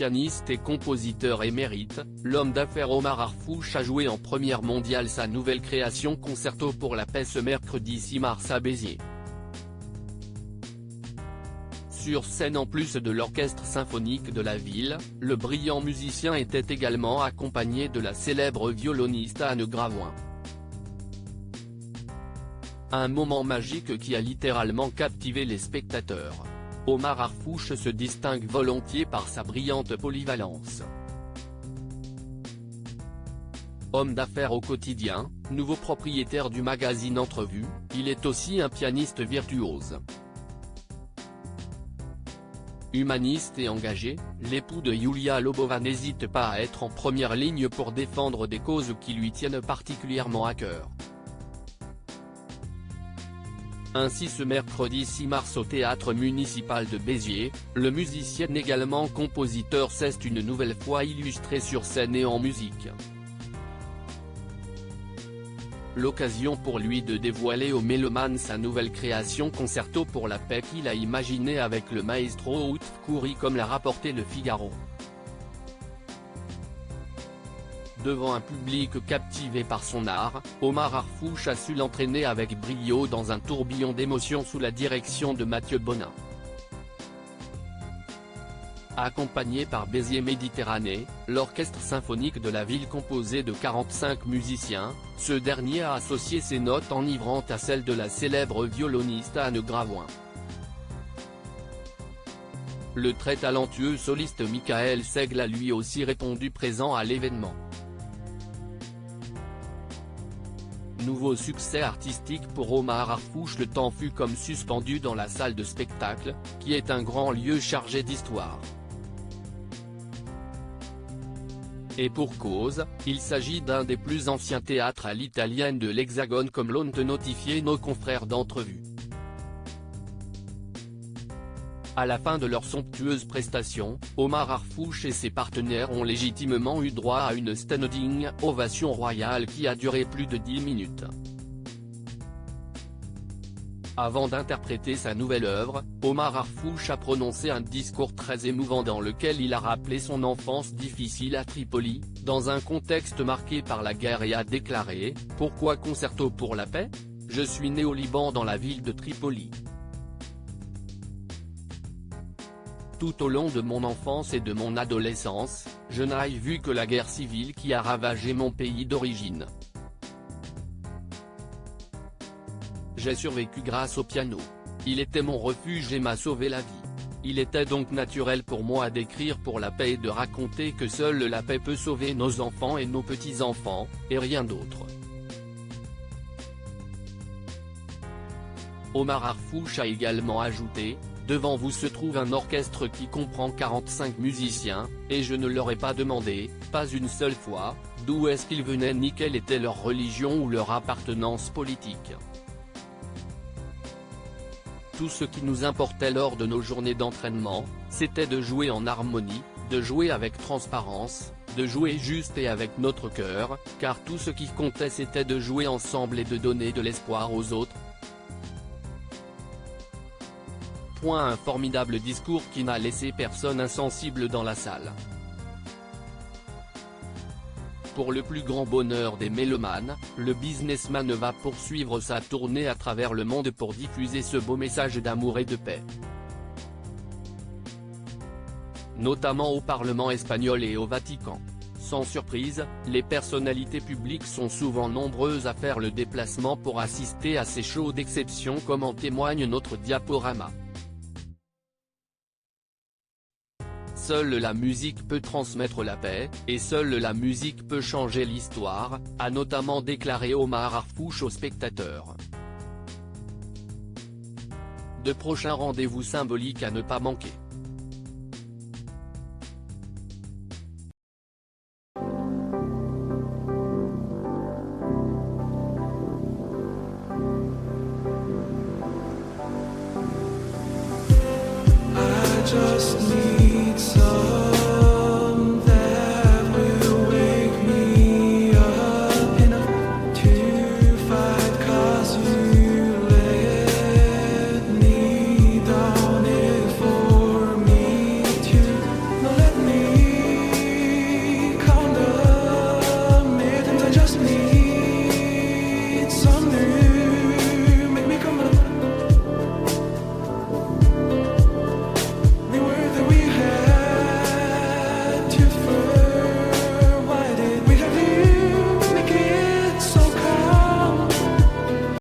pianiste et compositeur émérite, l'homme d'affaires Omar Harfouch a joué en première mondiale sa nouvelle création Concerto pour la paix ce mercredi 6 mars à Béziers. Sur scène, en plus de l'orchestre symphonique de la ville, le brillant musicien était également accompagné de la célèbre violoniste Anne Gravoin. Un moment magique qui a littéralement captivé les spectateurs. Omar Harfouch se distingue volontiers par sa brillante polyvalence. Homme d'affaires au quotidien, nouveau propriétaire du magazine Entrevue, il est aussi un pianiste virtuose. Humaniste et engagé, l'époux de Yulia Lobova n'hésite pas à être en première ligne pour défendre des causes qui lui tiennent particulièrement à cœur. Ainsi ce mercredi 6 mars au théâtre municipal de Béziers, le musicien également compositeur s'est une nouvelle fois illustré sur scène et en musique. L'occasion pour lui de dévoiler aux mélomanes sa nouvelle création Concerto pour la paix qu'il a imaginé avec le maestro Outf Khoury, comme l'a rapporté Le Figaro. Devant un public captivé par son art, Omar Harfouch a su l'entraîner avec brio dans un tourbillon d'émotions sous la direction de Mathieu Bonin. Accompagné par Béziers Méditerranée, l'orchestre symphonique de la ville composé de 45 musiciens, ce dernier a associé ses notes enivrantes à celles de la célèbre violoniste Anne Gravoin. Le très talentueux soliste Michael Segle a lui aussi répondu présent à l'événement. Nouveau succès artistique pour Omar Harfouch. Le temps fut comme suspendu dans la salle de spectacle, qui est un grand lieu chargé d'histoire. Et pour cause, il s'agit d'un des plus anciens théâtres à l'italienne de l'Hexagone, comme l'ont notifié nos confrères d'Entrevue. À la fin de leur somptueuse prestation, Omar Harfouch et ses partenaires ont légitimement eu droit à une standing ovation royale qui a duré plus de 10 minutes. Avant d'interpréter sa nouvelle œuvre, Omar Harfouch a prononcé un discours très émouvant dans lequel il a rappelé son enfance difficile à Tripoli, dans un contexte marqué par la guerre, et a déclaré « Pourquoi Concerto pour la paix ? Je suis né au Liban dans la ville de Tripoli. Tout au long de mon enfance et de mon adolescence, je n'ai vu que la guerre civile qui a ravagé mon pays d'origine. J'ai survécu grâce au piano. Il était mon refuge et m'a sauvé la vie. Il était donc naturel pour moi d'écrire pour la paix et de raconter que seule la paix peut sauver nos enfants et nos petits-enfants, et rien d'autre. » Omar Harfouch a également ajouté « Devant vous se trouve un orchestre qui comprend 45 musiciens, et je ne leur ai pas demandé, pas une seule fois, d'où est-ce qu'ils venaient ni quelle était leur religion ou leur appartenance politique. Tout ce qui nous importait lors de nos journées d'entraînement, c'était de jouer en harmonie, de jouer avec transparence, de jouer juste et avec notre cœur, car tout ce qui comptait c'était de jouer ensemble et de donner de l'espoir aux autres. » Un formidable discours qui n'a laissé personne insensible dans la salle. Pour le plus grand bonheur des mélomanes, le businessman va poursuivre sa tournée à travers le monde pour diffuser ce beau message d'amour et de paix. Notamment au Parlement espagnol et au Vatican. Sans surprise, les personnalités publiques sont souvent nombreuses à faire le déplacement pour assister à ces shows d'exception, comme en témoigne notre diaporama. Seule la musique peut transmettre la paix, et seule la musique peut changer l'histoire, a notamment déclaré Omar Harfouch aux spectateurs. De prochains rendez-vous symboliques à ne pas manquer. Just need